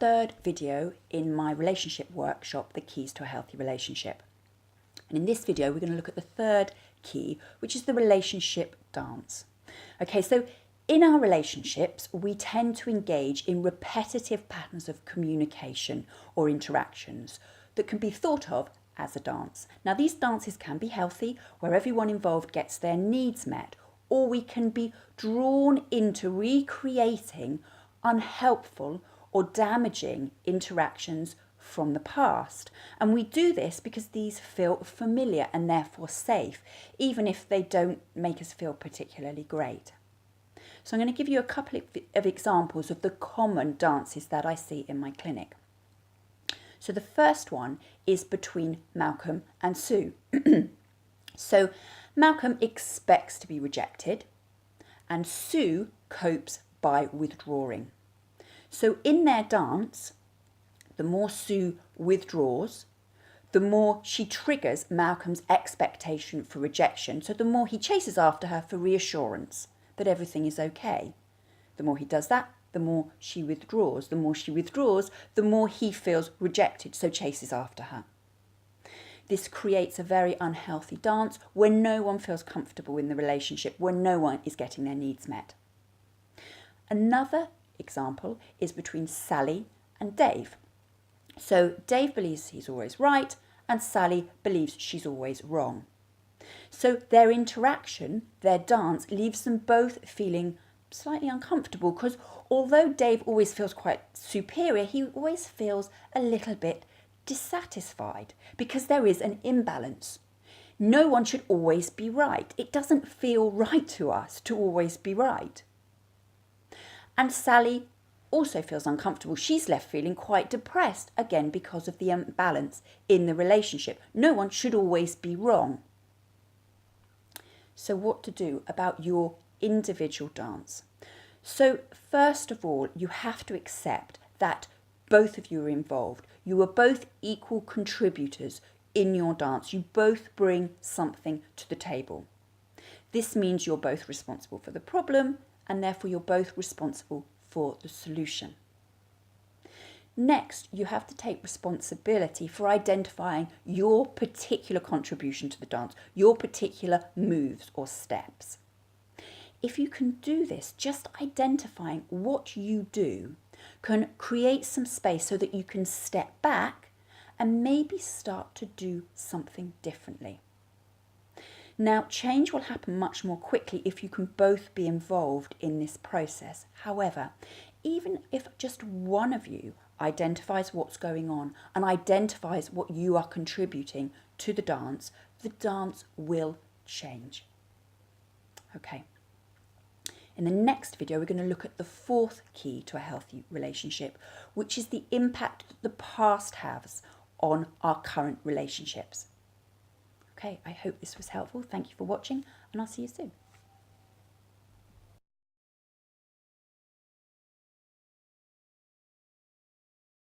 third video in my relationship workshop, The Keys to a Healthy Relationship. And in this video, we're going to look at the third key, which is the relationship dance. Okay, so in our relationships, we tend to engage in repetitive patterns of communication or interactions that can be thought of as a dance. Now, these dances can be healthy, where everyone involved gets their needs met, or we can be drawn into recreating unhelpful or damaging interactions from the past. And we do this because these feel familiar and therefore safe, even if they don't make us feel particularly great. So I'm going to give you a couple of examples of the common dances that I see in my clinic. So the first one is between Malcolm and Sue. So Malcolm expects to be rejected and Sue copes by withdrawing. So in their dance, the more Sue withdraws, the more she triggers Malcolm's expectation for rejection. So the more he chases after her for reassurance that everything is okay. The more he does that, the more she withdraws. The more she withdraws, the more he feels rejected, so chases after her. This creates a very unhealthy dance where no one feels comfortable in the relationship, where no one is getting their needs met. Another example is between Sally and Dave. So Dave believes he's always right and Sally believes she's always wrong. So their interaction, their dance, leaves them both feeling slightly uncomfortable because although Dave always feels quite superior, he always feels a little bit dissatisfied because there is an imbalance. No one should always be right. It doesn't feel right to us to always be right. And Sally also feels uncomfortable. She's left feeling quite depressed, again, because of the imbalance in the relationship. No one should always be wrong. So what to do about your individual dance? So first of all, you have to accept that both of you are involved. You are both equal contributors in your dance. You both bring something to the table. This means you're both responsible for the problem and therefore you're both responsible for the solution. Next, you have to take responsibility for identifying your particular contribution to the dance, your particular moves or steps. If you can do this, just identifying what you do can create some space so that you can step back and maybe start to do something differently. Now, change will happen much more quickly if you can both be involved in this process. However, even if just one of you identifies what's going on and identifies what you are contributing to the dance will change. Okay. In the next video, we're going to look at the fourth key to a healthy relationship, which is the impact that the past has on our current relationships. Okay, I hope this was helpful. Thank you for watching, and I'll see you soon.